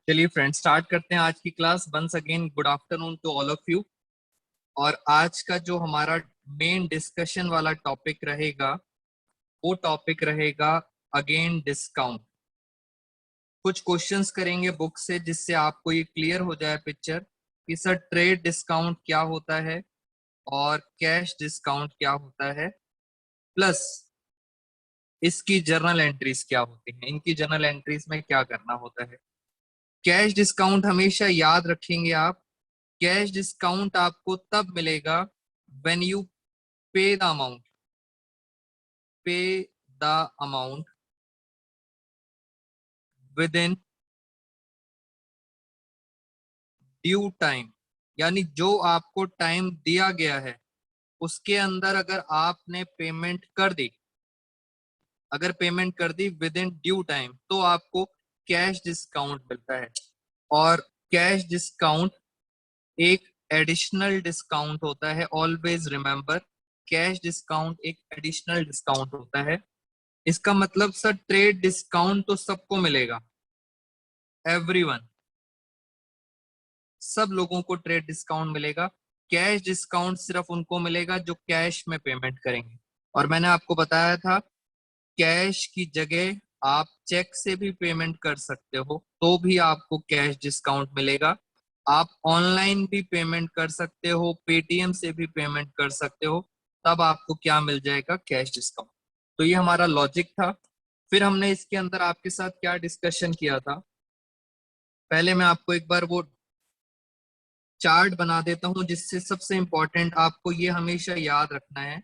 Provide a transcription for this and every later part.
चलिए friend start करते हैं आज की class. Once again good afternoon to all of you. और आज का जो हमारा मेन डिस्कशन वाला टॉपिक रहेगा वो टॉपिक रहेगा अगेन डिस्काउंट। कुछ क्वेश्चंस करेंगे बुक से जिससे आपको ये क्लियर हो जाए पिक्चर कि सर ट्रेड डिस्काउंट क्या होता है और कैश डिस्काउंट क्या होता है, प्लस इसकी जर्नल एंट्रीज क्या होती हैं, इनकी जर्नल एंट्रीज में क्या करना होता है। कैश डिस्काउंट हमेशा याद रखेंगे आप। कैश डिस्काउंट आपको तब मिलेगा when you pay the amount पे the amount within due time, यानी जो आपको टाइम दिया गया है उसके अंदर अगर आपने पेमेंट कर दी, अगर पेमेंट कर दी विद इन ड्यू टाइम तो आपको कैश डिस्काउंट मिलता है। और कैश डिस्काउंट एक एडिशनल डिस्काउंट होता है। ऑलवेज रिमेंबर, कैश डिस्काउंट एक एडिशनल डिस्काउंट होता है। इसका मतलब सर ट्रेड डिस्काउंट तो सबको मिलेगा, एवरीवन, सब लोगों को ट्रेड डिस्काउंट मिलेगा। कैश डिस्काउंट सिर्फ उनको मिलेगा जो कैश में पेमेंट करेंगे। और मैंने आपको बताया था कैश की जगह आप चेक से भी पेमेंट कर सकते हो तो भी आपको कैश डिस्काउंट मिलेगा। आप ऑनलाइन भी पेमेंट कर सकते हो, पेटीएम से भी पेमेंट कर सकते हो, तब आपको क्या मिल जाएगा, कैश डिस्काउंट। तो ये हमारा लॉजिक था। फिर हमने इसके अंदर आपके साथ क्या डिस्कशन किया था, पहले मैं आपको एक बार वो चार्ट बना देता हूं जिससे सबसे इंपॉर्टेंट आपको ये हमेशा याद रखना है।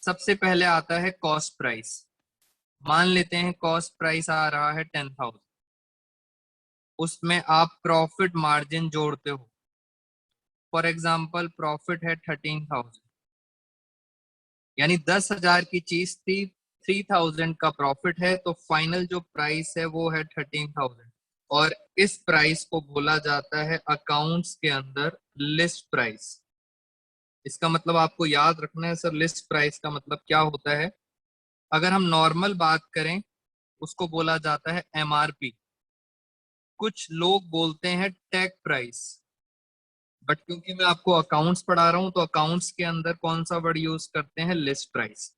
सबसे पहले आता है कॉस्ट प्राइस। मान लेते हैं कॉस्ट प्राइस आ रहा है 10,000, उसमें आप प्रॉफिट मार्जिन जोड़ते हो। फॉर एग्जाम्पल प्रॉफिट है 13,000, यानी 10,000 की चीज थी, 3,000 का प्रॉफिट है, तो फाइनल जो प्राइस है वो है 13,000। और इस प्राइस को बोला जाता है अकाउंट्स के अंदर लिस्ट प्राइस। इसका मतलब आपको याद रखना है सर, लिस्ट प्राइस का मतलब क्या होता है। अगर हम नॉर्मल बात करें उसको बोला जाता है एमआरपी। कुछ लोग बोलते हैं टैग प्राइस, बट क्योंकि मैं आपको अकाउंट्स पढ़ा रहा हूं तो अकाउंट्स के अंदर कौन सा वर्ड यूज करते हैं, लिस्ट प्राइस।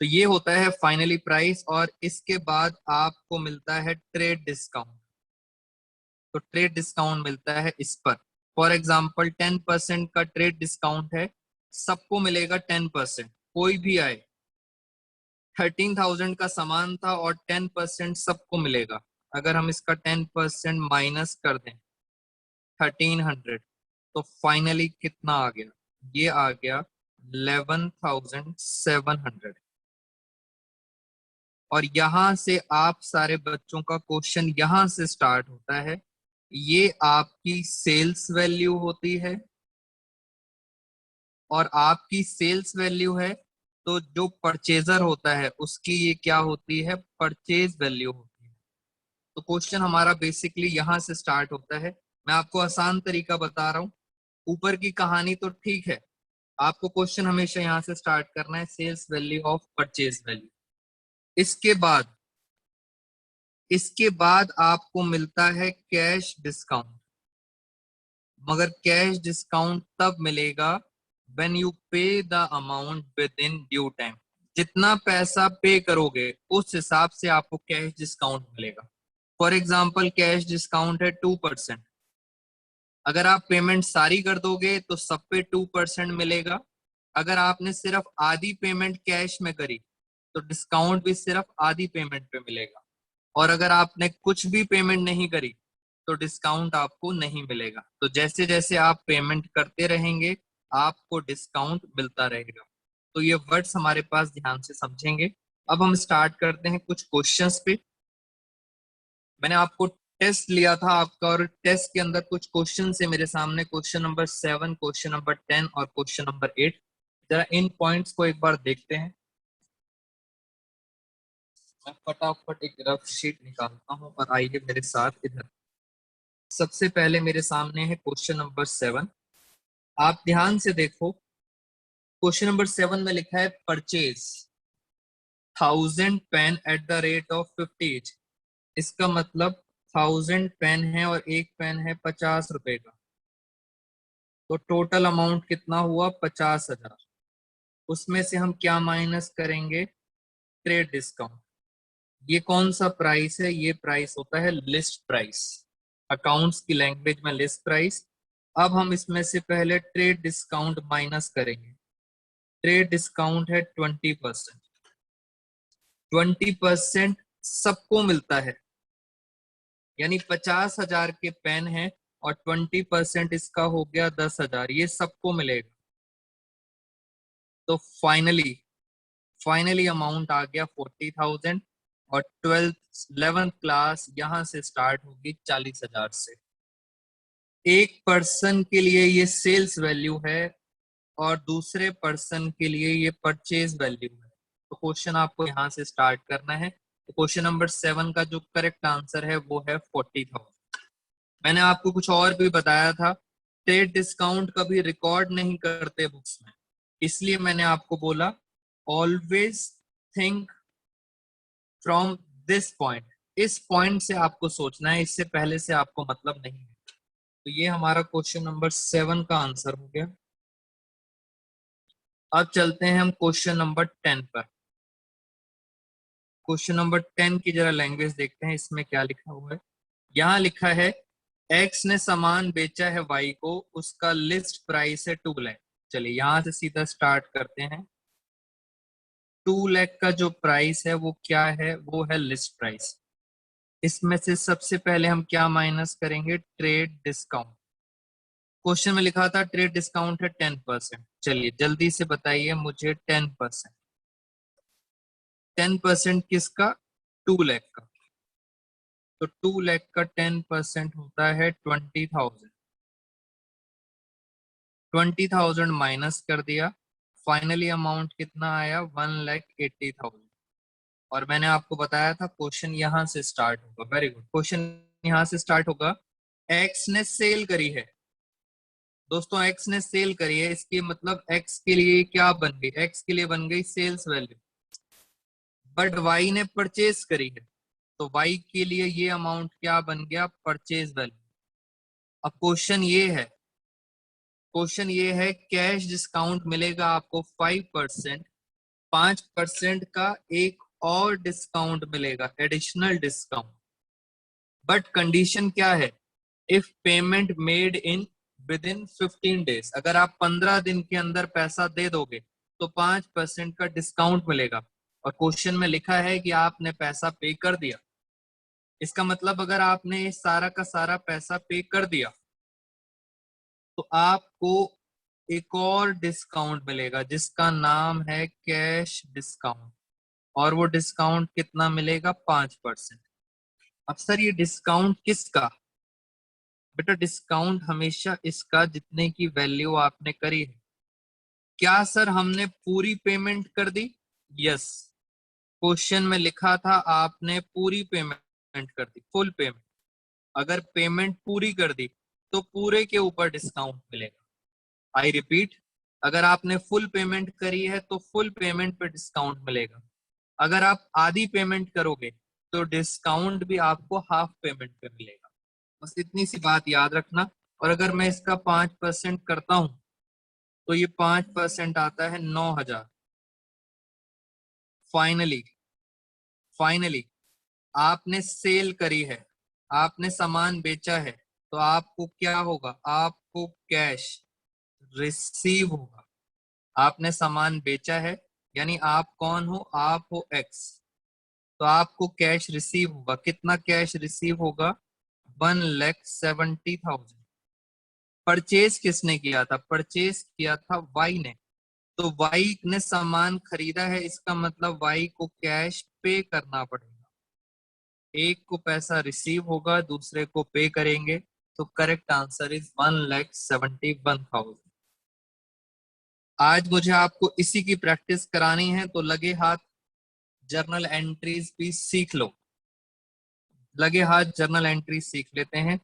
तो ये होता है फाइनली प्राइस, और इसके बाद आपको मिलता है ट्रेड डिस्काउंट। तो ट्रेड डिस्काउंट मिलता है इस पर। फॉर एग्जाम्पल 10% का ट्रेड डिस्काउंट है, सबको मिलेगा 10%, कोई भी आए। 13,000 का सामान था और 10% सबको मिलेगा। अगर हम इसका 10% माइनस कर दें 1300, तो फाइनली कितना आ गया, ये आ गया 11,700। और यहां से आप सारे बच्चों का क्वेश्चन यहां से स्टार्ट होता है। ये आपकी सेल्स वैल्यू होती है, और आपकी सेल्स वैल्यू है तो जो परचेजर होता है उसकी ये क्या होती है, परचेज वैल्यू होती है। तो क्वेश्चन हमारा बेसिकली यहां से स्टार्ट होता है। मैं आपको आसान तरीका बता रहा हूं, ऊपर की कहानी तो ठीक है, आपको क्वेश्चन हमेशा यहां से स्टार्ट करना है, sales value of purchase value. इसके बाद आपको मिलता है कैश डिस्काउंट। मगर कैश डिस्काउंट तब मिलेगा when you pay the amount within due time. जितना पैसा पे करोगे उस हिसाब से आपको कैश डिस्काउंट मिलेगा। फॉर एग्जाम्पल कैश डिस्काउंट है 2%। अगर आप पेमेंट सारी कर दोगे तो सब पे 2% मिलेगा। अगर आपने सिर्फ आधी पेमेंट कैश में करी तो डिस्काउंट भी सिर्फ आधी पेमेंट पे मिलेगा। और अगर आपने कुछ भी पेमेंट नहीं करी तो डिस्काउंट आपको नहीं मिलेगा। तो जैसे जैसे आप पेमेंट करते रहेंगे आपको डिस्काउंट मिलता रहेगा। तो ये वर्ड्स हमारे पास ध्यान से समझेंगे। अब हम स्टार्ट करते हैं कुछ क्वेश्चंस पे। मैंने आपको टेस्ट लिया था आपका, और टेस्ट के अंदर कुछ क्वेश्चन है मेरे सामने, क्वेश्चन नंबर 7, क्वेश्चन नंबर 10 और क्वेश्चन नंबर 8। जरा इन पॉइंट्स को एक बार देखते हैं। मैं फटाफट एक रफ शीट निकालता हूं और आइए मेरे साथ इधर। सबसे पहले मेरे सामने है क्वेश्चन नंबर 7। आप ध्यान से देखो, क्वेश्चन नंबर 7 में लिखा है purchase 1000 pen at the rate of 50 each। इसका मतलब 1000 पेन है और एक पेन है 50 रुपए का, तो टोटल अमाउंट कितना हुआ? 50,000। उसमें से हम क्या माइनस करेंगे? Trade discount. ये कौन सा प्राइस है? ये प्राइस होता है लिस्ट प्राइस, अकाउंट्स की लैंग्वेज में लिस्ट प्राइस। अब हम इसमें से पहले ट्रेड डिस्काउंट माइनस करेंगे। ट्रेड डिस्काउंट है 20%। 20% सबको मिलता है, यानी 50,000 के पेन है और 20% इसका हो गया 10,000, ये सबको मिलेगा। तो फाइनली अमाउंट आ गया 40,000 और 11th क्लास यहां से स्टार्ट होगी 40,000 से। एक पर्सन के लिए ये सेल्स वैल्यू है और दूसरे पर्सन के लिए ये परचेज वैल्यू है। तो क्वेश्चन आपको यहां से स्टार्ट करना है। तो क्वेश्चन नंबर 7 का जो करेक्ट आंसर है वो है 40,000। मैंने आपको कुछ और भी बताया था, ट्रेड डिस्काउंट कभी रिकॉर्ड नहीं करते बुक्स में, इसलिए मैंने आपको बोला always think from this point. इस पॉइंट से आपको सोचना है, इससे पहले से आपको मतलब नहीं है। तो ये हमारा क्वेश्चन नंबर 7 का आंसर हो गया। अब चलते हैं हम क्वेश्चन नंबर 10 पर। क्वेश्चन नंबर 10 की जरा लैंग्वेज देखते हैं, इसमें क्या लिखा हुआ है। यहाँ लिखा है एक्स ने सामान बेचा है वाई को, उसका लिस्ट प्राइस है 2 लाख। चलिए यहां से सीधा स्टार्ट करते हैं। 2 लाख का जो प्राइस है वो क्या है? वो है लिस्ट प्राइस। इसमें से सबसे पहले हम क्या माइनस करेंगे? Trade discount. क्वेश्चन में लिखा था ट्रेड डिस्काउंट है 10%। चलिए जल्दी से बताइए मुझे 10%। 10% किसका? 2 लाख का। तो 2 लाख का 10% होता है 20,000। 20,000 माइनस कर दिया, फाइनली अमाउंट कितना आया? 1,80,000। और मैंने आपको बताया था क्वेश्चन यहां से स्टार्ट होगा। वेरी गुड, क्वेश्चन यहां से स्टार्ट होगा। एक्स ने सेल करी है दोस्तों, एक्स ने सेल करी है, इसकी मतलब एक्स के लिए क्या बन गई? एक्स के लिए बन गई सेल्स वैल्यू। बट वाई ने परचेज करी है, तो वाई के लिए ये अमाउंट क्या बन गया? Purchase value. अब क्वेश्चन ये है कैश डिस्काउंट मिलेगा आपको 5%। 5% का एक और डिस्काउंट मिलेगा, एडिशनल डिस्काउंट। बट कंडीशन क्या है? If payment made in with in 15 days, अगर आप 15 दिन के अंदर पैसा दे दोगे तो 5% का डिस्काउंट मिलेगा। और क्वेश्चन में लिखा है कि आपने पैसा पे कर दिया। इसका मतलब अगर आपने सारा का सारा पैसा पे कर दिया तो आपको एक और डिस्काउंट मिलेगा जिसका नाम है कैश डिस्काउंट। और वो डिस्काउंट कितना मिलेगा? 5%। अब सर ये डिस्काउंट किसका? बेटा डिस्काउंट हमेशा इसका जितने की वैल्यू आपने करी है। क्या सर हमने पूरी पेमेंट कर दी? यस, क्वेश्चन में लिखा था आपने पूरी पेमेंट कर दी, फुल पेमेंट। अगर पेमेंट पूरी कर दी तो पूरे के ऊपर डिस्काउंट मिलेगा। आई रिपीट, अगर आपने फुल पेमेंट करी है तो फुल पेमेंट पे डिस्काउंट मिलेगा। अगर आप आधी पेमेंट करोगे तो डिस्काउंट भी आपको हाफ पेमेंट पे मिलेगा। बस इतनी सी बात याद रखना। और अगर मैं इसका 5% करता हूं तो ये 5% आता है 9,000। फाइनली फाइनली आपने सेल करी है, आपने सामान बेचा है, तो आपको क्या होगा? आपको कैश रिसीव होगा। आपने सामान बेचा है, यानी आप कौन हो? आप हो एक्स। तो आपको कैश रिसीव होगा। कितना कैश रिसीव होगा? 1,70,000। परचेज किसने किया था? परचेज किया था वाई ने। तो वाई ने सामान खरीदा है, इसका मतलब वाई को कैश पे करना पड़ेगा। एक को पैसा रिसीव होगा, दूसरे को पे करेंगे। तो करेक्ट आंसर इज 1,71,000। आज मुझे आपको इसी की प्रैक्टिस करानी है, तो लगे हाथ जर्नल एंट्रीज भी सीख लो। लगे हाथ जर्नल एंट्री सीख लेते हैं।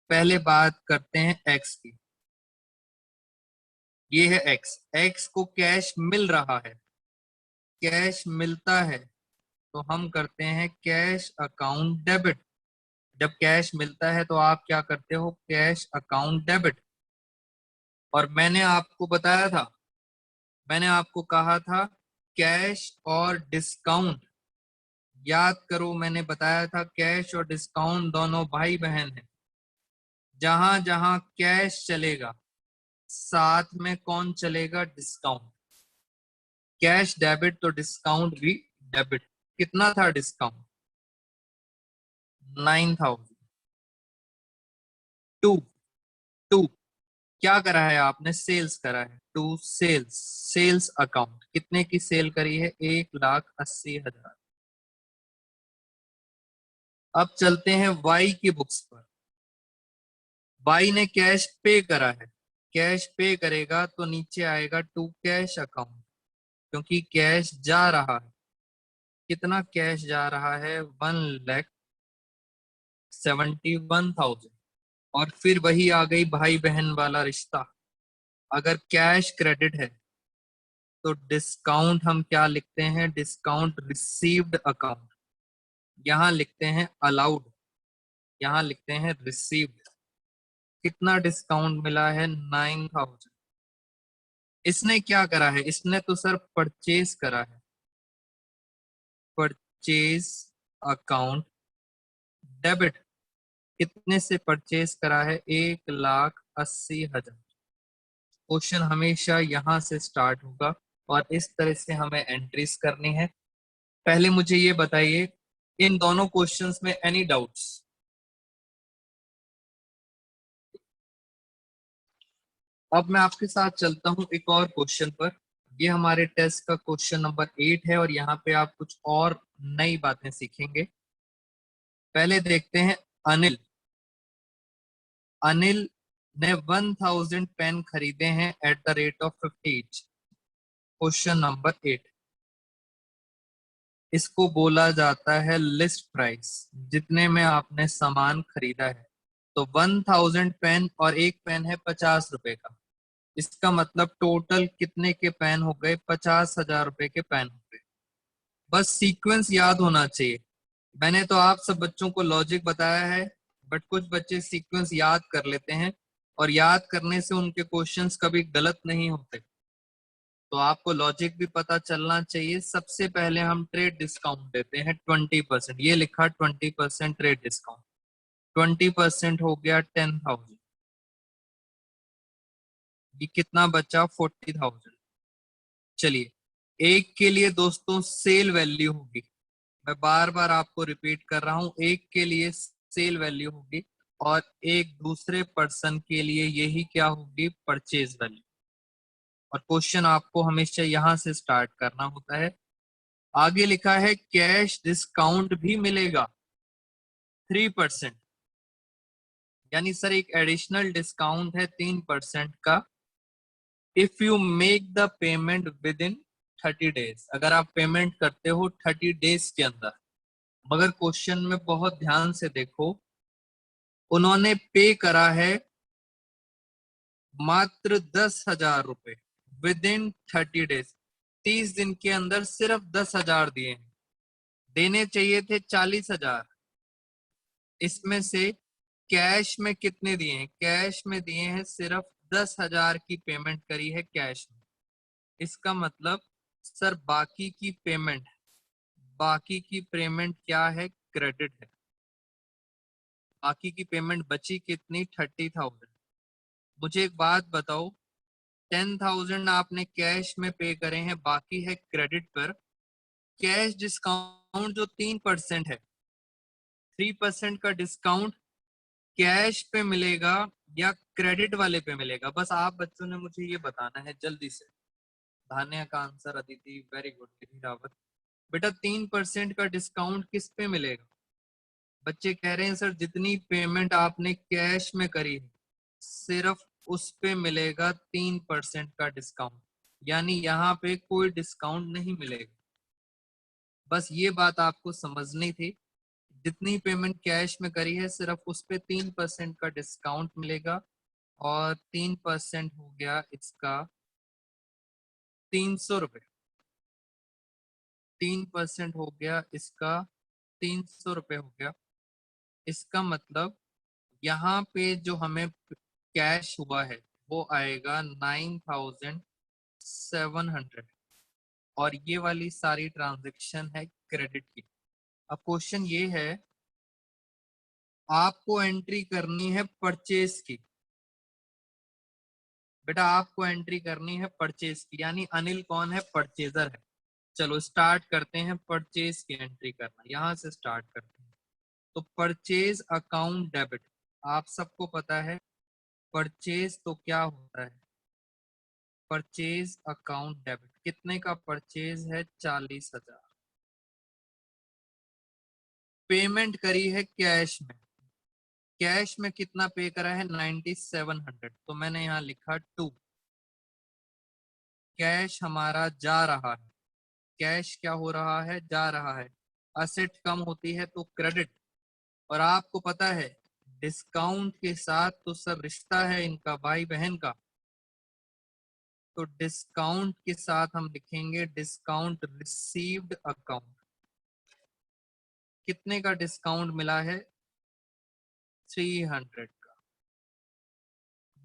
पहले बात करते हैं एक्स की। ये है एक्स। एक्स को कैश मिल रहा है, कैश मिलता है, तो हम करते हैं कैश अकाउंट डेबिट। जब कैश मिलता है तो आप क्या करते हो, कैश अकाउंट डेबिट। और मैंने आपको बताया था, मैंने आपको कहा था कैश और डिस्काउंट, याद करो मैंने बताया था कैश और डिस्काउंट दोनों भाई बहन हैं। जहां जहां कैश चलेगा साथ में कौन चलेगा, डिस्काउंट। कैश डेबिट तो डिस्काउंट भी डेबिट। कितना था डिस्काउंट, 9,000। टू टू क्या करा है आपने, सेल्स करा है, टू सेल्स, सेल्स अकाउंट कितने की सेल करी है, 1,80,000। अब चलते हैं वाई की बुक्स पर। वाई ने कैश पे करा है, कैश पे करेगा तो नीचे आएगा टू कैश अकाउंट, क्योंकि कैश जा रहा है। कितना कैश जा रहा है, 1,71,000। और फिर वही आ गई भाई बहन वाला रिश्ता। अगर कैश क्रेडिट है तो डिस्काउंट हम क्या लिखते हैं, डिस्काउंट रिसीव्ड अकाउंट। यहां लिखते हैं अलाउड, यहां लिखते हैं रिसीव्ड। कितना डिस्काउंट मिला है, 9,000। इसने क्या करा है, इसने तो सर परचेज करा है, परचेज अकाउंट डेबिट। कितने से परचेज करा है, 1,80,000। क्वेश्चन हमेशा यहां से स्टार्ट होगा और इस तरह से हमें एंट्रीज करनी है। पहले मुझे ये बताइए, इन दोनों क्वेश्चंस में एनी डाउट्स। अब मैं आपके साथ चलता हूं एक और क्वेश्चन पर। ये हमारे टेस्ट का क्वेश्चन नंबर 8 है और यहाँ पे आप कुछ और नई बातें सीखेंगे। पहले देखते हैं, अनिल अनिल ने 1,000 पेन खरीदे हैं at the rate of 50 each. Question number 8, इसको बोला जाता है लिस्ट प्राइस, जितने में आपने सामान खरीदा है। तो 1,000 पेन और एक पेन है 50 रुपए का, इसका मतलब टोटल कितने के पेन हो गए, 50,000 रुपए के पेन हो गए। बस सीक्वेंस याद होना चाहिए। मैंने तो आप सब बच्चों को लॉजिक बताया है, बट कुछ बच्चे सीक्वेंस याद कर लेते हैं और याद करने से उनके क्वेश्चंस कभी गलत नहीं होते। तो आपको लॉजिक भी पता चलना चाहिए। सबसे पहले हम ट्रेड डिस्काउंट देते हैं 20%, ये लिखा 20% ट्रेड डिस्काउंट। 20% हो गया 10,000, ये कितना बचा, 40,000। चलिए, एक के लिए दोस्तों सेल वैल्यू होगी, मैं बार बार आपको रिपीट कर रहा हूं, एक के लिए सेल वैल्यू होगी और एक दूसरे पर्सन के लिए यही क्या होगी, परचेज वैल्यू। और क्वेश्चन आपको हमेशा यहां से स्टार्ट करना होता है। आगे लिखा है कैश डिस्काउंट भी मिलेगा 3%, यानी सर एक एडिशनल डिस्काउंट है 3% का। If you make the payment with in 30 days, अगर आप पेमेंट करते हो 30 डेज के अंदर। मगर क्वेश्चन में बहुत ध्यान से देखो, उन्होंने पे करा है मात्र 10,000 रुपए विद इन 30 डेज। 30 दिन के अंदर सिर्फ 10,000 दिए हैं, देने चाहिए थे 40,000। इसमें से कैश में कितने दिए हैं, कैश में दिए हैं सिर्फ 10,000 की पेमेंट करी है कैश में। इसका मतलब सर बाकी की पेमेंट क्या है, क्रेडिट है। बाकी की पेमेंट बची कितनी, 30,000। मुझे एक बात बताओ, 10,000 आपने कैश में पे करे हैं, बाकी है क्रेडिट पर। कैश डिस्काउंट जो 3% है, 3% का डिस्काउंट कैश पे मिलेगा या क्रेडिट वाले पे मिलेगा, बस आप बच्चों ने मुझे ये बताना है जल्दी से। धान्या का आंसर अदिति, वेरी गुड। निधि रावत, बेटा 3% का डिस्काउंट किस पे मिलेगा। बच्चे कह रहे हैं सर जितनी पेमेंट आपने कैश में करी है सिर्फ उस पे मिलेगा 3% का डिस्काउंट, यानी यहाँ पे कोई डिस्काउंट नहीं मिलेगा। बस ये बात आपको समझनी थी, जितनी पेमेंट कैश में करी है सिर्फ उस पे 3% का डिस्काउंट मिलेगा। और 3% हो गया इसका 300 रुपये। 3% हो गया इसका 300 रुपये हो गया। इसका मतलब यहाँ पे जो हमें कैश हुआ है वो आएगा 9700 और ये वाली सारी ट्रांजैक्शन है क्रेडिट की। अब क्वेश्चन ये है, आपको एंट्री करनी है परचेज की। बेटा आपको एंट्री करनी है परचेज की, यानी अनिल कौन है? परचेजर है। चलो स्टार्ट करते हैं परचेज की एंट्री करना, यहां से स्टार्ट करते हैं। तो परचेज अकाउंट डेबिट, आप सबको पता है परचेज तो क्या होता है? Purchase account debit. कितने का परचेज है? 40,000। पेमेंट करी है कैश में। कैश में कितना पे करा है? 9700। तो मैंने यहाँ लिखा 2। कैश हमारा जा रहा है। कैश क्या हो रहा है? जा रहा है। असेट कम होती है तो क्रेडिट। और आपको पता है डिस्काउंट के साथ तो सर रिश्ता है इनका, भाई बहन का। तो डिस्काउंट के साथ हम लिखेंगे डिस्काउंट रिसीव्ड अकाउंट। कितने का डिस्काउंट मिला है? 300 का।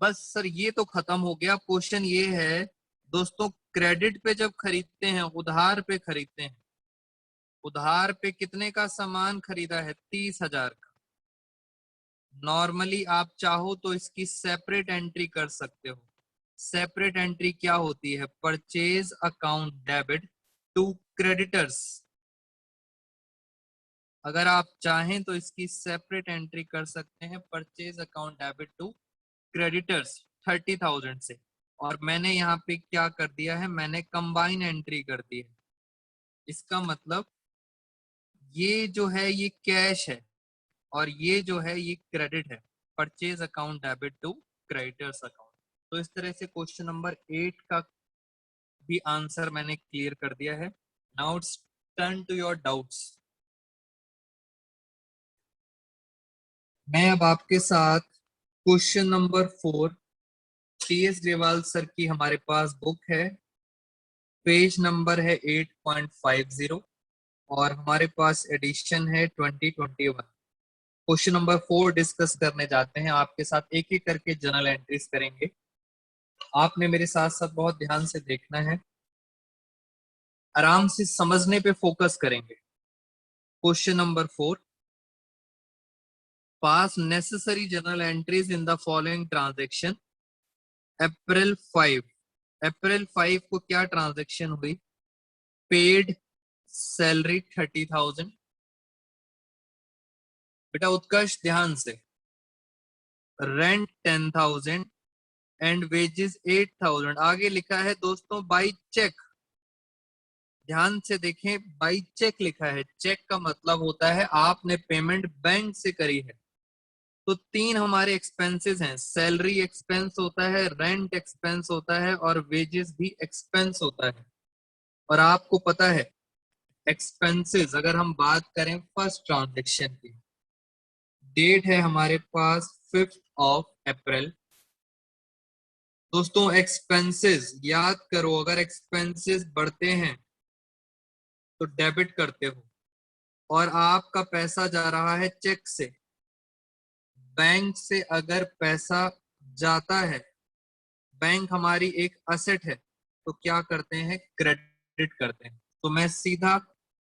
बस सर ये तो खत्म हो गया। क्वेश्चन ये है दोस्तों, क्रेडिट पे जब खरीदते हैं, उधार पे खरीदते हैं, उधार पे कितने का सामान खरीदा है? 30,000 का। नॉर्मली आप चाहो तो इसकी सेपरेट एंट्री कर सकते हो। सेपरेट एंट्री क्या होती है? Purchase account debit to creditors. अगर आप चाहें तो इसकी सेपरेट एंट्री कर सकते हैं, purchase account debit to creditors 30,000 से। और मैंने यहाँ पे क्या कर दिया है? मैंने कंबाइन एंट्री कर दी है। इसका मतलब ये जो है ये कैश है और ये जो है ये क्रेडिट है। Purchase account debit to creditors account. तो इस तरह से क्वेश्चन नंबर 8 का भी आंसर मैंने क्लियर कर दिया है। Now it's turn to your doubts. मैं अब आपके साथ question number 4, T S Grewal sir की हमारे पास बुक है, पेज नंबर है 8.50 और हमारे पास एडिशन है 2021। क्वेश्चन नंबर 4 डिस्कस करने जाते हैं। आपके साथ एक एक करके जर्नल एंट्रीज करेंगे। आपने मेरे साथ साथ बहुत ध्यान से देखना है, आराम से समझने पे फोकस करेंगे। Question number 4, pass necessary journal entries in the following transaction. April 5, April 5 को क्या ट्रांजेक्शन हुई? Paid salary 30,000। बेटा उत्कर्ष ध्यान से, रेंट 10,000 एंड वेजेस 8,000। आगे लिखा है दोस्तों बाई चेक। ध्यान से देखें, बाई चेक लिखा है। चेक का मतलब होता है आपने पेमेंट बैंक से करी है। तो 3 हमारे एक्सपेंसेस हैं, सैलरी एक्सपेंस होता है, रेंट एक्सपेंस होता है और वेजेस भी एक्सपेंस होता है। और आपको पता है एक्सपेंसेस, अगर हम बात करें फर्स्ट ट्रांजेक्शन की, डेट है हमारे पास 5 अप्रैल। दोस्तों एक्सपेंसेस याद करो, अगर एक्सपेंसेस बढ़ते हैं तो डेबिट करते हो। और आपका पैसा जा रहा है चेक से। बैंक से अगर पैसा जाता है, बैंक हमारी एक असेट है, तो क्या करते हैं? क्रेडिट करते हैं। तो मैं सीधा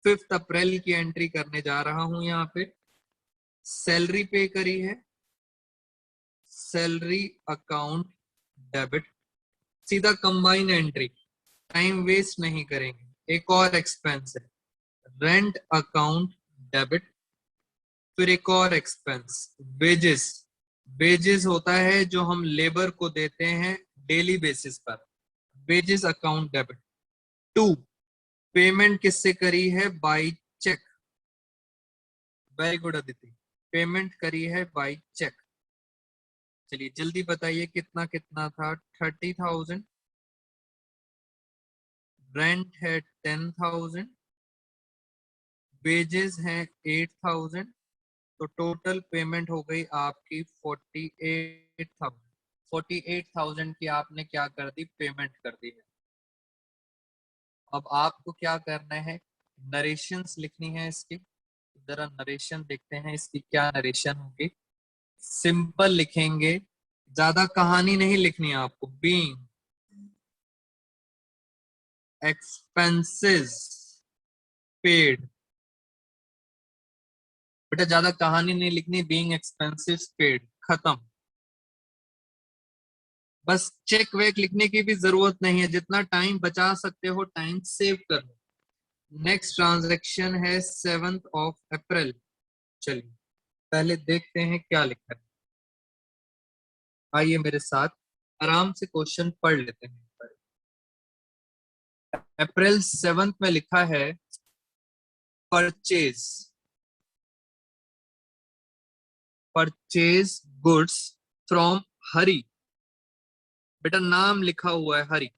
5 अप्रैल की एंट्री करने जा रहा हूं। यहाँ पे सैलरी पे करी है, सैलरी अकाउंट डेबिट, सीधा कंबाइन एंट्री, टाइम वेस्ट नहीं करेंगे। एक और एक्सपेंस है रेंट अकाउंट डेबिट, फिर एक और एक्सपेंस वेजेस। वेजेस होता है जो हम लेबर को देते हैं डेली बेसिस पर, वेजेस अकाउंट डेबिट। 2, पेमेंट किससे करी है? By cheque. Very good Aditi, payment करी है बाई चेक। चलिए जल्दी बताइए कितना कितना था? 30,000, रेंट है 10,000, वेजेस हैं 8,000। तो टोटल पेमेंट हो गई आपकी 48,000। 48,000 की आपने क्या कर दी? पेमेंट कर दी है। अब आपको क्या करना है? नरेशंस लिखनी है इसकी। जरा नरेशन देखते हैं इसकी क्या नरेशन होगी। सिंपल लिखेंगे, ज्यादा कहानी नहीं लिखनी है आपको। बीइंग एक्सपेंसेस पेड, बेटा ज्यादा कहानी नहीं लिखनी, बीइंग एक्सपेंसेस पेड, खत्म। बस चेक वेक लिखने की भी जरूरत नहीं है, जितना टाइम बचा सकते हो टाइम सेव कर लो। नेक्स्ट ट्रांजैक्शन है 7 अप्रैल। चलिए पहले देखते हैं क्या लिखा है। आइए मेरे साथ आराम से क्वेश्चन पढ़ लेते हैं। अप्रैल 7 में लिखा है परचेज, परचेज गुड्स फ्रॉम हरी। बेटा नाम लिखा हुआ है हरी,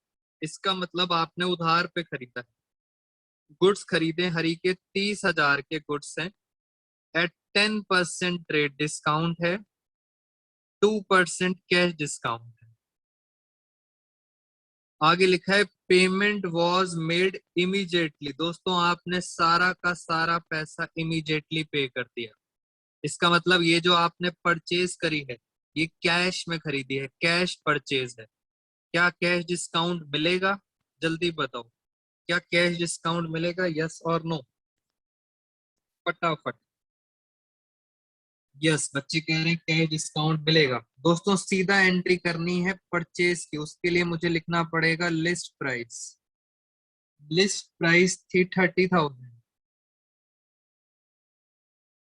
इसका मतलब आपने उधार पे खरीदा है। गुड्स खरीदे हरी के 30,000 के गुड्स हैं। एट 10% ट्रेड डिस्काउंट है, 2% कैश डिस्काउंट है। आगे लिखा है पेमेंट वॉज मेड इमीडिएटली। दोस्तों आपने सारा का सारा पैसा इमीडिएटली पे कर दिया। इसका मतलब ये जो आपने परचेज करी है ये कैश में खरीदी है, कैश परचेज है। क्या कैश डिस्काउंट मिलेगा? जल्दी बताओ, क्या कैश डिस्काउंट मिलेगा? यस और नो, फटाफट। यस, बच्चे कह रहे हैं कैश डिस्काउंट मिलेगा। दोस्तों सीधा एंट्री करनी है परचेज की, उसके लिए मुझे लिखना पड़ेगा लिस्ट प्राइस। लिस्ट प्राइस थी 30,000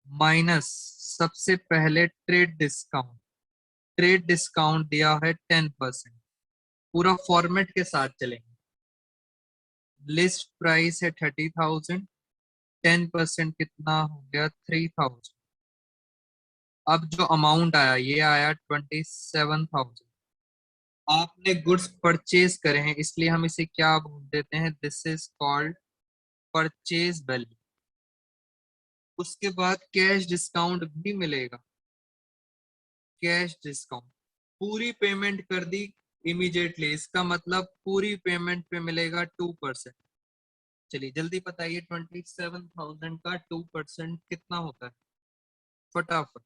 माइनस सबसे पहले ट्रेड डिस्काउंट। ट्रेड डिस्काउंट दिया है 10%। पूरा फॉर्मेट के साथ चलेंगे। लिस्ट प्राइस है 30,000, 10% कितना हो गया? 3,000। अब जो अमाउंट आया ये आया 27,000। आपने गुड्स परचेज करे हैं इसलिए हम इसे क्या बोल देते हैं? This is called purchase value. उसके बाद कैश डिस्काउंट भी मिलेगा। कैश डिस्काउंट पूरी पेमेंट कर दी इमीडिएटली, इसका मतलब पूरी पेमेंट पे मिलेगा 2%। चलिए जल्दी बताइए 27,000 का 2% कितना होता है? फटाफट।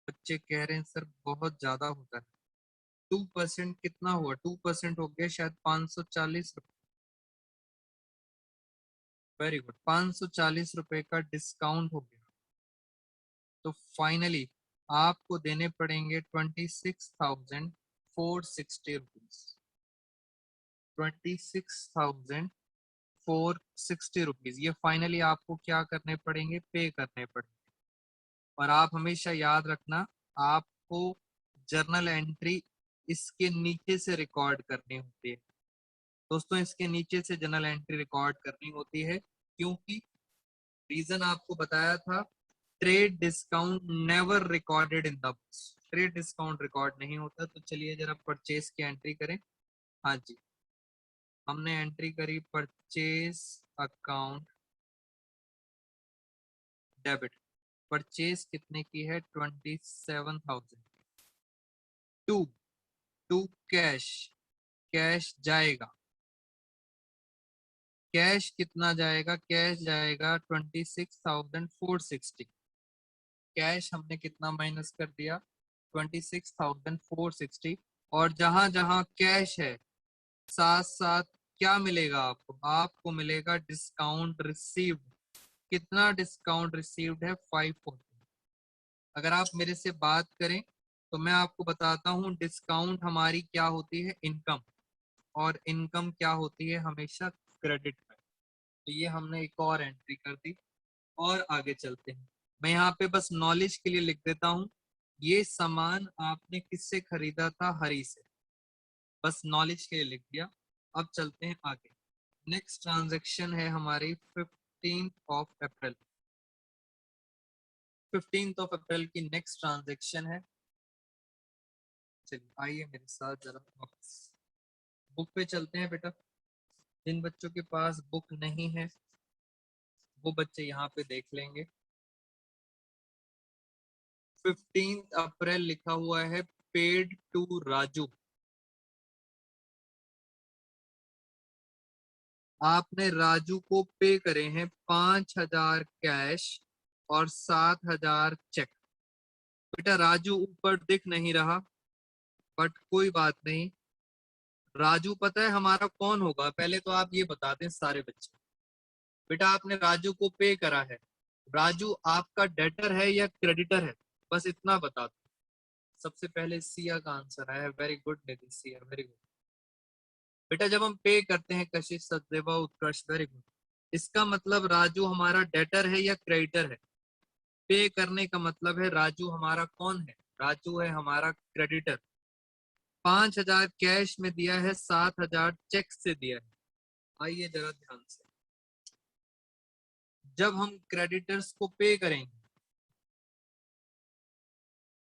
बच्चे कह रहे हैं सर बहुत ज्यादा होता है। 2% कितना हुआ? 2% हो गया शायद 540 रुपये। वेरी गुड, 540 रुपए का डिस्काउंट हो गया। तो फाइनली आपको देने पड़ेंगे 26,460 रुपीज। 26,460 रुपीज ये फाइनली आपको क्या करने पड़ेंगे? पे करने पड़ेंगे। और आप हमेशा याद रखना, आपको जर्नल एंट्री इसके नीचे से रिकॉर्ड करनी होती है। दोस्तों इसके नीचे से जर्नल एंट्री रिकॉर्ड करनी होती है क्योंकि रीजन आपको बताया था, trade discount never recorded in the books. Trade discount record नहीं होता। तो चलिए जरा परचेज की एंट्री करें। हाँ जी, हमने एंट्री करी परचेज अकाउंट डेबिट। परचेज कितने की है? 27,000। टू टू कैश, कैश जाएगा। कैश कितना जाएगा? कैश जाएगा 26,460। कैश हमने कितना माइनस कर दिया? 26,460। और जहां जहां कैश है साथ साथ क्या मिलेगा आपको? आपको मिलेगा डिस्काउंट रिसीव्ड। कितना डिस्काउंट रिसीव्ड है? 540। अगर आप मेरे से बात करें तो मैं आपको बताता हूं डिस्काउंट हमारी क्या होती है? इनकम। और इनकम क्या होती है? हमेशा क्रेडिट में। तो ये हमने एक और एंट्री कर दी। और आगे चलते हैं। मैं यहाँ पे बस नॉलेज के लिए लिख देता हूँ, ये सामान आपने किससे खरीदा था? हरी से। बस नॉलेज के लिए लिख दिया। अब चलते हैं आगे। नेक्स्ट ट्रांजेक्शन है हमारी 15 अप्रैल। 15 अप्रैल की नेक्स्ट ट्रांजेक्शन है। चलिए आइए मेरे साथ जरा बुक पे चलते हैं बेटा। जिन बच्चों के पास बुक नहीं है वो बच्चे यहाँ पे देख लेंगे। 15 अप्रैल लिखा हुआ है पेड टू राजू। आपने राजू को पे करे हैं 5,000 कैश और 7,000 चेक। बेटा राजू ऊपर दिख नहीं रहा, बट कोई बात नहीं। राजू पता है हमारा कौन होगा? पहले तो आप ये बता दें सारे बच्चे। बेटा आपने राजू को पे करा है, राजू आपका डेटर है या क्रेडिटर है? बस इतना बता दो। सबसे पहले सिया का आंसर आया है, वेरी गुड निधि, सिया वेरी गुड। बेटा जब हम पे करते हैं कशिश सचदेवा उत्कर्ष, वेरी गुड, इसका मतलब राजू हमारा डेटर है या क्रेडिटर है? पे करने का मतलब है राजू हमारा कौन है? राजू है हमारा क्रेडिटर। 5,000 कैश में दिया है, 7,000 चेक से दिया है। आइए जरा ध्यान से, जब हम क्रेडिटर्स को पे करेंगे,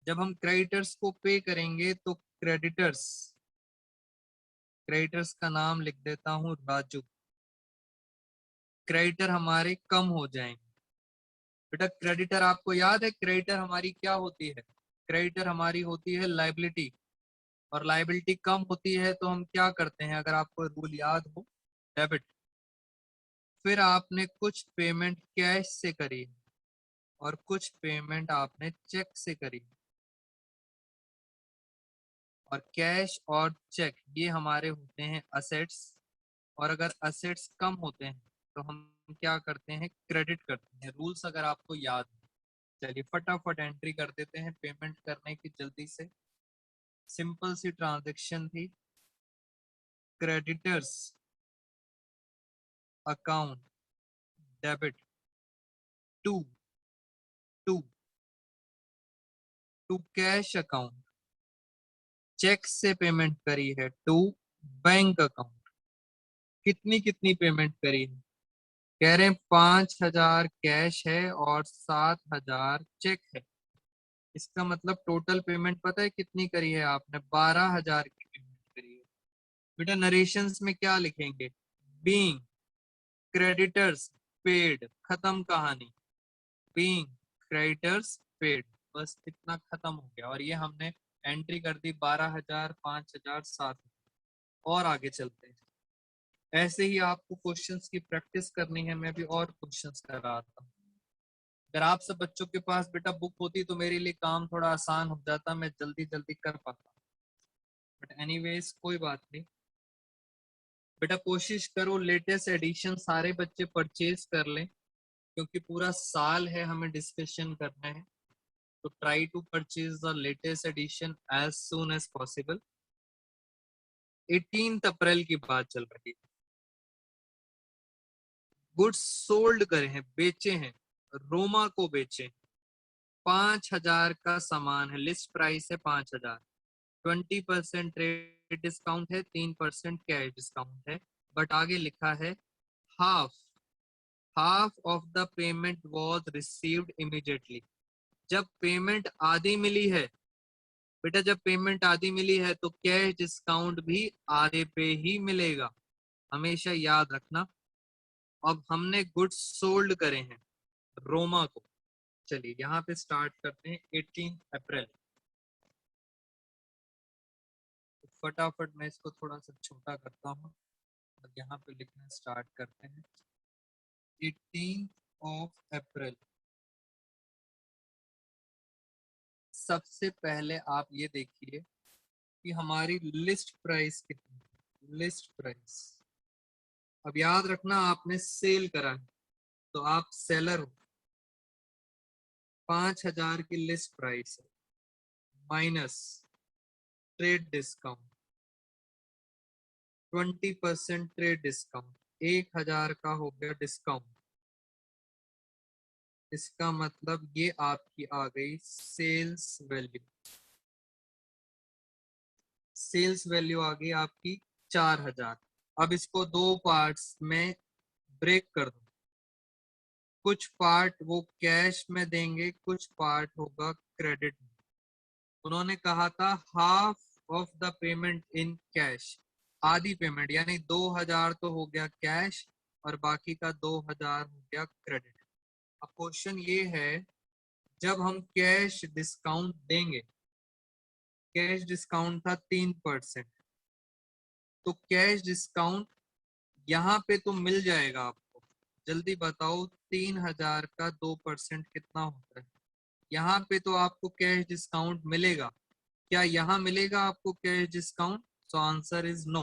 जब हम क्रेडिटर्स को पे करेंगे तो क्रेडिटर्स, क्रेडिटर्स का नाम लिख देता हूं राजू। क्रेडिटर हमारे कम हो जाएंगे। बेटा क्रेडिटर आपको याद है क्रेडिटर हमारी क्या होती है? क्रेडिटर हमारी होती है लाइबिलिटी, और लाइबिलिटी कम होती है तो हम क्या करते हैं? अगर आपको रूल याद हो, डेबिट। फिर आपने कुछ पेमेंट कैश से करी और कुछ पेमेंट आपने चेक से करी, और कैश और चेक ये हमारे होते हैं असेट्स, और अगर असेट्स कम होते हैं तो हम क्या करते हैं? क्रेडिट करते हैं। रूल्स अगर आपको याद है, चलिए फटाफट एंट्री कर देते हैं पेमेंट करने की जल्दी से। सिंपल सी ट्रांजैक्शन थी, creditors account debit to to to cash account, cheque से पेमेंट करी है टू बैंक अकाउंट। कितनी कितनी पेमेंट करी है? कह रहे हैं 5,000 कैश है और 7,000 चेक है। इसका मतलब टोटल पेमेंट पता है कितनी करी है आपने? 12,000 की पेमेंट करी है। बेटा नरेशंस में क्या लिखेंगे? बीइंग क्रेडिटर्स पेड, खत्म कहानी। बीइंग क्रेडिटर्स पेड, बस इतना खत्म हो गया। और ये हमने एंट्री कर दी 12,000, 5,000, 7,000। और आगे चलते हैं। ऐसे ही आपको क्वेश्चंस की प्रैक्टिस करनी है, मैं भी और क्वेश्चंस कर रहा था। अगर आप सब बच्चों के पास बेटा बुक होती तो मेरे लिए काम थोड़ा आसान हो जाता, मैं जल्दी जल्दी कर पाता। बट एनीवेज कोई बात नहीं। बेटा कोशिश करो लेटेस्ट एडिशन सारे बच्चे परचेज कर लें, क्योंकि पूरा साल है हमें डिस्कशन करना है। तो try to purchase the latest edition as soon as possible. 18 अप्रैल की बात चल रही है। गुड्स सोल्ड करे हैं, बेचे हैं, रोमा को बेचे। 5,000 का सामान है, लिस्ट प्राइस है 5,000। 20% ट्रेड डिस्काउंट है, 3% कैश डिस्काउंट है। बट आगे लिखा है half, half of the payment was received immediately. जब पेमेंट आधी मिली है, बेटा जब पेमेंट आधी मिली है तो कैश डिस्काउंट भी आधे पे ही मिलेगा, हमेशा याद रखना। अब हमने गुड्स सोल्ड करे हैं रोमा को। चलिए यहाँ पे स्टार्ट करते हैं 18 अप्रैल। तो फटाफट मैं इसको थोड़ा सा छोटा करता हूँ और यहाँ पे लिखना स्टार्ट करते हैं 18 अप्रैल। सबसे पहले आप ये देखिए कि हमारी लिस्ट प्राइस कितनी है। लिस्ट प्राइस, अब याद रखना आपने सेल करा है तो आप सेलर हो। 5,000 की लिस्ट प्राइस है, minus trade discount 20% trade discount, 1,000 का हो गया डिस्काउंट। इसका मतलब ये आपकी आ गई सेल्स वैल्यू। सेल्स वैल्यू आ गई आपकी 4,000। अब इसको दो पार्ट्स में ब्रेक कर दो। कुछ पार्ट वो कैश में देंगे, कुछ पार्ट होगा क्रेडिट में। उन्होंने कहा था half of the payment in cash, आधी पेमेंट यानी 2,000 तो हो गया कैश और बाकी का 2,000 हो गया क्रेडिट। अब क्वेश्चन ये है, जब हम कैश डिस्काउंट देंगे, कैश डिस्काउंट था 3%, तो कैश डिस्काउंट यहाँ पे तो मिल जाएगा आपको, जल्दी बताओ 3000 का 2% कितना होता है? यहाँ पे तो आपको कैश डिस्काउंट मिलेगा, क्या यहाँ मिलेगा आपको cash discount? So answer is no,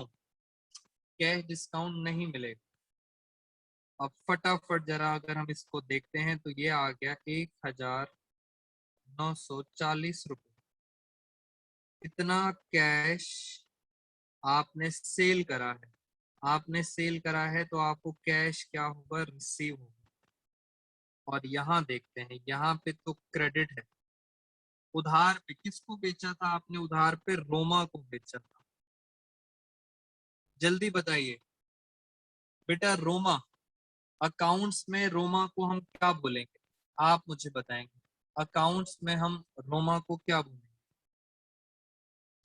cash discount नहीं मिलेगा। अब फटाफट जरा अगर हम इसको देखते हैं तो ये आ गया 1940 रुपये। इतना कैश आपने सेल करा है, आपने सेल करा है तो आपको कैश क्या होगा? रिसीव होगा। और यहाँ देखते हैं, यहाँ पे तो क्रेडिट है। उधार पे किसको बेचा था आपने? उधार पे रोमा को बेचा था। जल्दी बताइए बेटा, रोमा, अकाउंट्स में रोमा को हम क्या बोलेंगे? आप मुझे बताएंगे अकाउंट्स में हम रोमा को क्या बोलेंगे?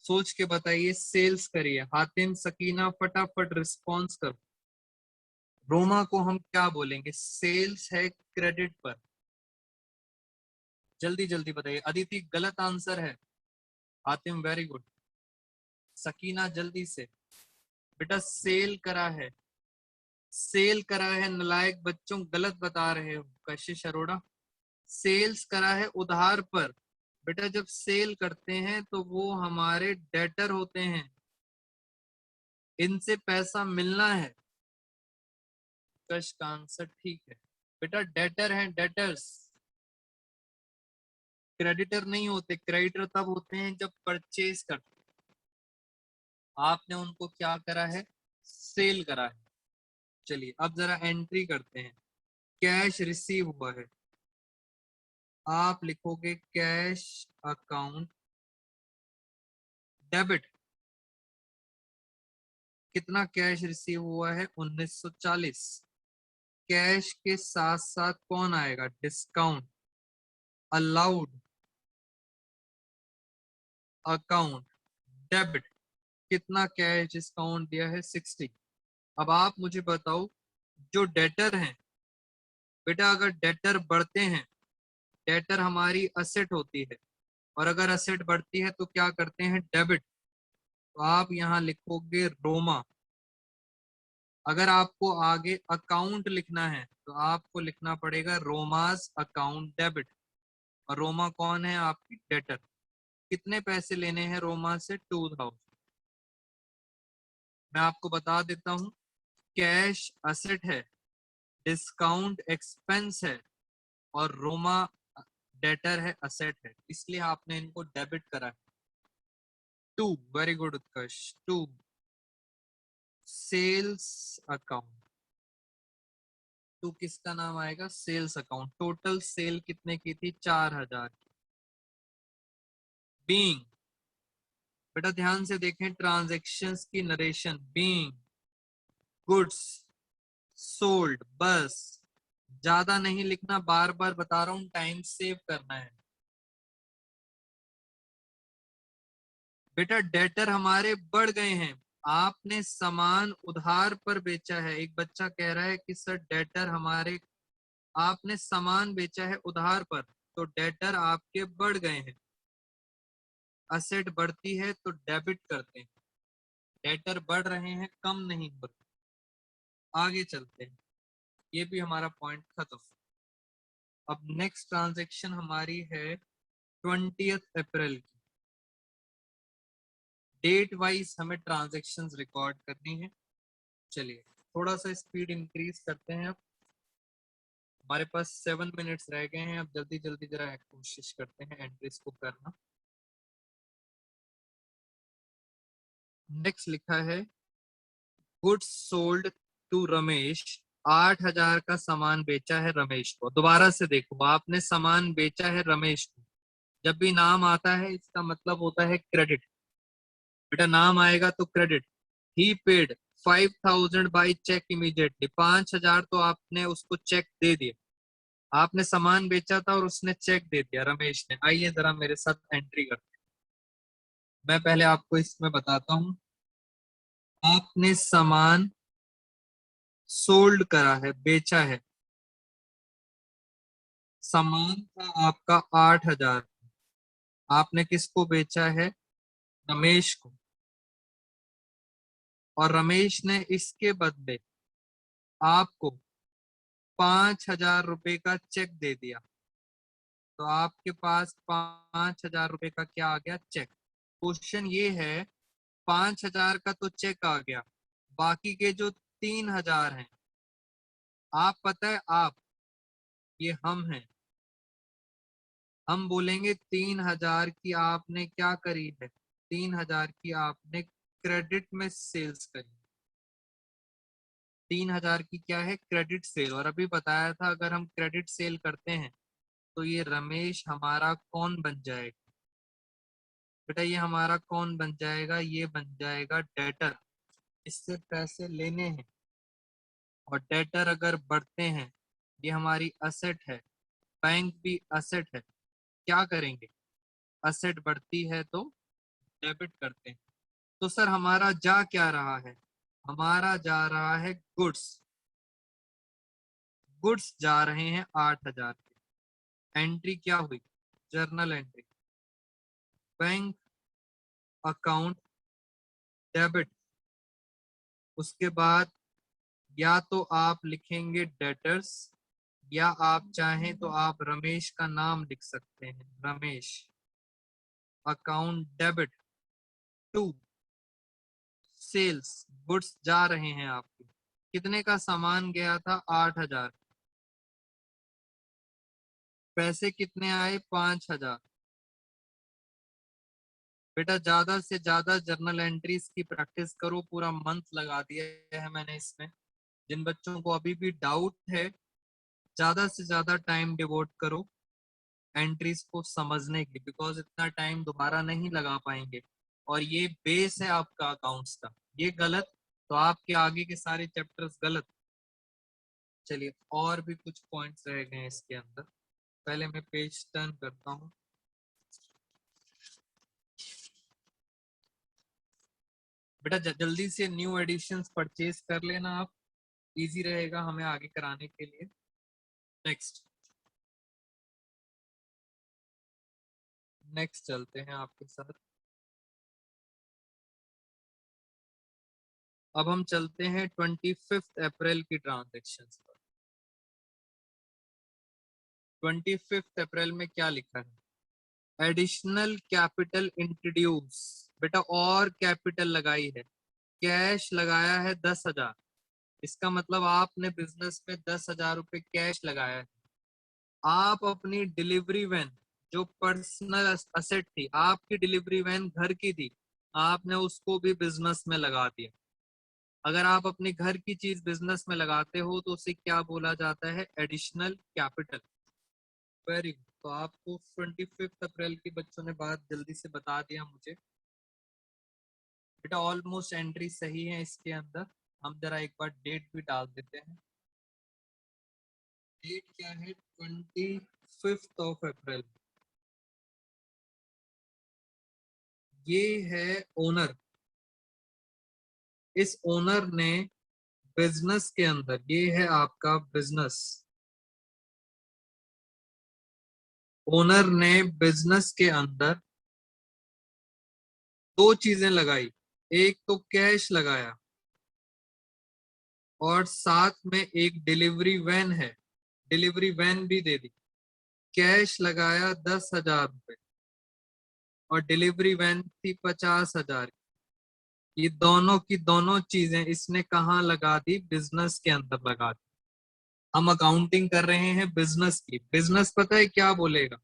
सोच के बताइए, सेल्स करिए। हातिम, सकीना, फटाफट रिस्पॉन्स करो। रोमा को हम क्या बोलेंगे? सेल्स है क्रेडिट पर। जल्दी जल्दी बताइए। अदिति गलत आंसर है। Hatim very good. सकीना जल्दी से। बेटा सेल करा है, सेल करा है। नलायक बच्चों गलत बता रहे हो। कशिश अरोड़ा, सेल्स करा है उधार पर। बेटा जब सेल करते हैं तो वो हमारे डेटर होते हैं, इनसे पैसा मिलना है। कश का आंसर ठीक है बेटा, डेटर है, डेटर्स। क्रेडिटर नहीं होते, क्रेडिटर तब होते हैं जब परचेज करते हैं। आपने उनको क्या करा है? सेल करा है। चलिए अब जरा एंट्री करते हैं। कैश रिसीव हुआ है, आप लिखोगे कैश अकाउंट डेबिट। कितना कैश रिसीव हुआ है? 1940। कैश के साथ साथ कौन आएगा? डिस्काउंट। Allowed account debit. कितना कैश डिस्काउंट दिया है? 60। अब आप मुझे बताओ, जो डेटर हैं, बेटा अगर डेटर बढ़ते हैं, डेटर हमारी असेट होती है, और अगर असेट बढ़ती है तो क्या करते हैं? डेबिट। तो आप यहाँ लिखोगे रोमा। अगर आपको आगे अकाउंट लिखना है तो आपको लिखना पड़ेगा रोमास अकाउंट डेबिट। और रोमा कौन है? आपकी डेटर। कितने पैसे लेने हैं रोमा से? 2000। मैं आपको बता देता हूं, कैश असेट है, डिस्काउंट एक्सपेंस है, और रोमा डेटर है, असेट है, इसलिए आपने इनको डेबिट करा है। 2, वेरी गुड उत्कर्ष। 2 सेल्स अकाउंट। तो किसका नाम आएगा? Sales account. टोटल सेल कितने की थी? 4000 की। बीइंग, बेटा ध्यान से देखें ट्रांजैक्शंस की नरेशन। बीइंग गुड्स सोल्ड, बस ज्यादा नहीं लिखना, बार बार बता रहा हूं, टाइम सेव करना है। बेटा डेटर हमारे बढ़ गए हैं, आपने सामान उधार पर बेचा है। एक बच्चा कह रहा है कि सर डेटर हमारे, आपने सामान बेचा है उधार पर, तो डेटर आपके बढ़ गए हैं। असेट बढ़ती है तो डेबिट करते हैं, डेटर बढ़ रहे हैं, कम नहीं हो रहे। आगे चलते हैं, ये भी हमारा पॉइंट खत्म। अब नेक्स्ट ट्रांजेक्शन हमारी है 20 अप्रैल की। डेट वाइज हमें ट्रांजेक्शन्स रिकॉर्ड करनी है। चलिए थोड़ा सा स्पीड इंक्रीज करते हैं। अब हमारे पास 7 मिनट्स रह गए हैं, अब जल्दी जल्दी जरा कोशिश करते हैं एंट्रीज को करना। नेक्स्ट लिखा है गुड्स सोल्ड टू रमेश। 8000 का सामान बेचा है रमेश को। दोबारा से देखो, आपने सामान बेचा है रमेश को। जब भी नाम आता है इसका मतलब होता है क्रेडिट। बेटा नाम आएगा तो credit. He paid 5000 by cheque immediately. 5000 तो आपने उसको चेक दे दिया। आपने सामान बेचा था और उसने चेक दे दिया रमेश ने। आइए जरा मेरे साथ एंट्री करते हैं। मैं पहले आपको इसमें बताता हूं, आपने सामान सोल्ड करा है, बेचा है। सामान था आपका 8000। आपने किसको बेचा है? रमेश को। और रमेश ने इसके बदले आपको 5,000 रुपए का चेक दे दिया, तो आपके पास 5,000 रुपए का क्या आ गया? चेक। क्वेश्चन ये है 5,000 का तो चेक आ गया, बाकी के जो 3,000 हैं, आप पता है आप, ये हम हैं, हम बोलेंगे 3,000 की आपने क्या करी है? 3,000 की आपने क्रेडिट में सेल्स करी। 3,000 की क्या है? Credit sale. और अभी बताया था अगर हम क्रेडिट सेल करते हैं तो ये रमेश हमारा कौन बन जाएगा? बेटा ये हमारा कौन बन जाएगा? ये बन जाएगा डेटर। इससे पैसे लेने हैं, और डेटर अगर बढ़ते हैं, ये हमारी असेट है, बैंक भी असेट है, क्या करेंगे? असेट बढ़ती है तो डेबिट करते हैं। तो सर हमारा जा क्या रहा है? हमारा जा रहा है गुड्स। गुड्स जा रहे हैं 8,000 के। एंट्री क्या हुई? Journal entry, bank account debit. उसके बाद या तो आप लिखेंगे डेटर्स, या आप चाहें तो आप रमेश का नाम लिख सकते हैं, Ramesh. Account debit to sales, goods जा रहे हैं आपके। कितने का सामान गया था? 8,000। पैसे कितने आए? 5,000। बेटा ज्यादा से ज्यादा जर्नल एंट्रीज की प्रैक्टिस करो, पूरा मंथ लगा दिया है मैंने इसमें। जिन बच्चों को अभी भी डाउट है, ज्यादा से ज्यादा टाइम डिवोट करो एंट्रीज को समझने की, बिकॉज इतना टाइम दोबारा नहीं लगा पाएंगे, और ये बेस है आपका अकाउंट्स का। ये गलत तो आपके आगे के सारे चैप्टर्स गलत। चलिए और भी कुछ पॉइंट्स रह गए हैं इसके अंदर, पहले मैं पेज टर्न करता हूँ। बेटा जल्दी से न्यू एडिशंस परचेज कर लेना आप, इजी रहेगा हमें आगे कराने के लिए। नेक्स्ट नेक्स्ट चलते हैं आपके साथ। अब हम चलते हैं 25 अप्रैल की ट्रांजेक्शन पर। 25 अप्रैल में क्या लिखा है? Additional capital introduce. बेटा और कैपिटल लगाई है, कैश लगाया है 10,000। इसका मतलब आपने बिजनेस में 10,000 रुपए कैश लगाया है। आप अपनी डिलीवरी वैन, जो पर्सनल असेट थी, आपकी डिलीवरी वैन घर की थी, आपने उसको भी बिजनेस में लगा दिया। अगर आप अपने घर की चीज बिजनेस में लगाते हो तो उसे क्या बोला जाता है? Additional capital. Very good. तो आपको 25 अप्रैल की बच्चों ने बात जल्दी से बता दिया मुझे। बेटा ऑलमोस्ट एंट्री सही है इसके अंदर। हम जरा एक बार डेट भी डाल देते हैं। डेट क्या है? 25 अप्रैल। ये है ओनर। इस ओनर ने बिजनेस के अंदर, ये है आपका बिजनेस, ओनर ने बिजनेस के अंदर दो चीजें लगाई। एक तो कैश लगाया, और साथ में एक डिलीवरी वैन है, डिलीवरी वैन भी दे दी। कैश लगाया 10,000 रुपए, और डिलीवरी वैन थी 50,000। ये दोनों की दोनों चीजें इसने कहाँ लगा दी? बिजनेस के अंदर लगा दी। हम अकाउंटिंग कर रहे हैं बिजनेस की। बिजनेस पता है क्या बोलेगा?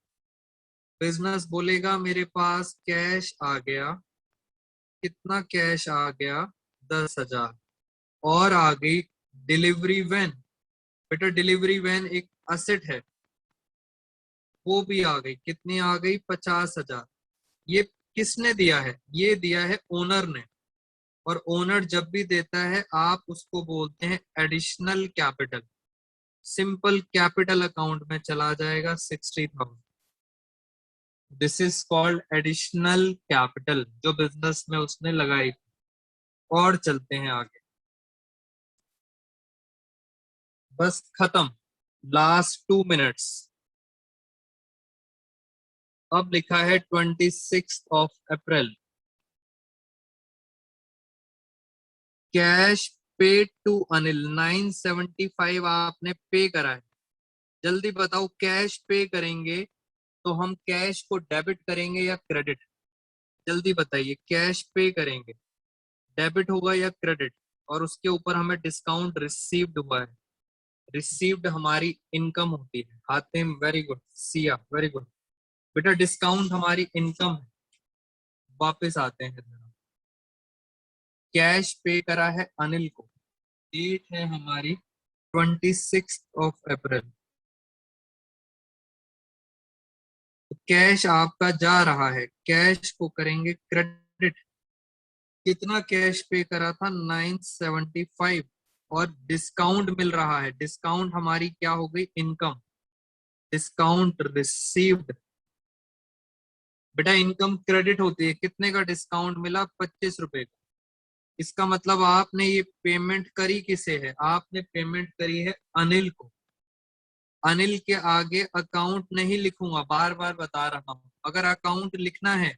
बिजनेस बोलेगा मेरे पास कैश आ गया। कितना कैश आ गया? 10,000। और आ गई डिलीवरी वैन। बेटा डिलीवरी वैन एक असेट है, वो भी आ गई। कितनी आ गई? 50,000। ये किसने दिया है? ये दिया है ओनर ने। और ओनर जब भी देता है आप उसको बोलते हैं additional capital. Simple capital account में चला जाएगा 60,000। This is called additional capital, जो बिजनेस में उसने लगाई। और चलते हैं आगे, बस खत्म, लास्ट 2 मिनट्स। अब लिखा है 26 अप्रैल। कैश पेड टू अनिल 975 आपने पे करा है। जल्दी बताओ, कैश पे करेंगे तो हम कैश को डेबिट करेंगे या क्रेडिट? जल्दी बताइए, कैश पे करेंगे, डेबिट होगा या क्रेडिट? और उसके ऊपर हमें डिस्काउंट रिसीव्ड हुआ है। रिसीव्ड हमारी इनकम होती है। Hatim very good, Siya very good. बेटा डिस्काउंट हमारी इनकम है। वापस आते हैं जरा। कैश पे करा है अनिल को, डेट है हमारी 26 अप्रैल। कैश आपका जा रहा है, कैश को करेंगे क्रेडिट। कितना कैश पे करा था? 975। और डिस्काउंट मिल रहा है, डिस्काउंट हमारी क्या हो गई? इनकम। Discount received. बेटा इनकम क्रेडिट होती है, कितने का डिस्काउंट मिला? 25 रुपए का। इसका मतलब आपने ये पेमेंट करी किसे है? आपने पेमेंट करी है अनिल को। अनिल के आगे अकाउंट नहीं लिखूंगा, बार बार बता रहा हूं। अगर अकाउंट लिखना है,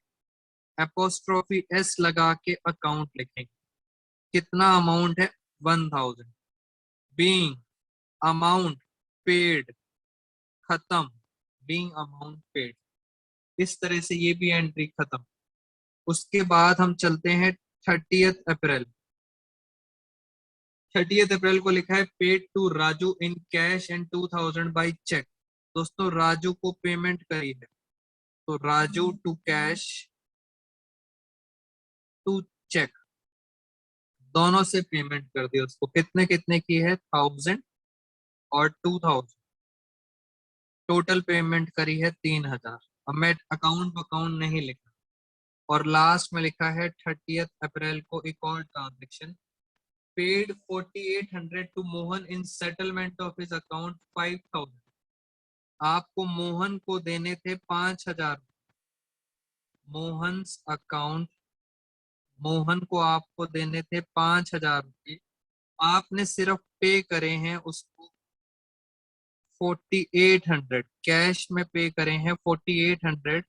एपोस्ट्रोफी एस लगा के अकाउंट लिखेंगे। कितना अमाउंट है? 1000। बीइंग अमाउंट पेड, खत्म। Being amount paid. इस तरह से ये भी एंट्री खत्म। उसके बाद हम चलते हैं 30 अप्रैल। 30 अप्रैल को लिखा है paid to Raju in cash and 2000 by cheque. दोस्तों राजू को पेमेंट करी है, तो Raju to cash to cheque, दोनों से पेमेंट कर दी उसको। कितने कितने की है? 1000 और 2000। टोटल पेमेंट करी है 3000। अब मैं अकाउंट अकाउंट नहीं लिखा। और लास्ट में लिखा है 30 अप्रैल को एक और transaction, paid 4800 to Mohan in settlement of his account 5000। आपको मोहन को देने थे 5000। मोहन अकाउंट, मोहन को आपको देने थे 5000 रुपये। आपने सिर्फ पे करे हैं उसको 4800, कैश में पे करे हैं 4800।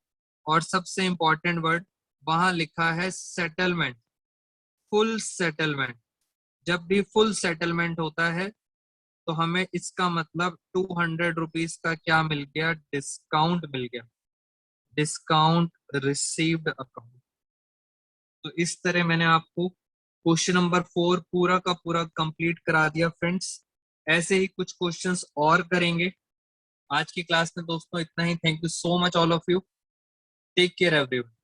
और सबसे इंपॉर्टेंट वर्ड वहां लिखा है सेटलमेंट, फुल सेटलमेंट। जब भी फुल सेटलमेंट होता है तो हमें इसका मतलब 200 रुपीज का क्या मिल गया? डिस्काउंट मिल गया। Discount received account. तो इस तरह मैंने आपको क्वेश्चन नंबर 4 पूरा का पूरा कंप्लीट करा दिया फ्रेंड्स। ऐसे ही कुछ क्वेश्चंस और करेंगे आज की क्लास में। दोस्तों इतना ही। Thank you so much all of you. Take care everyone.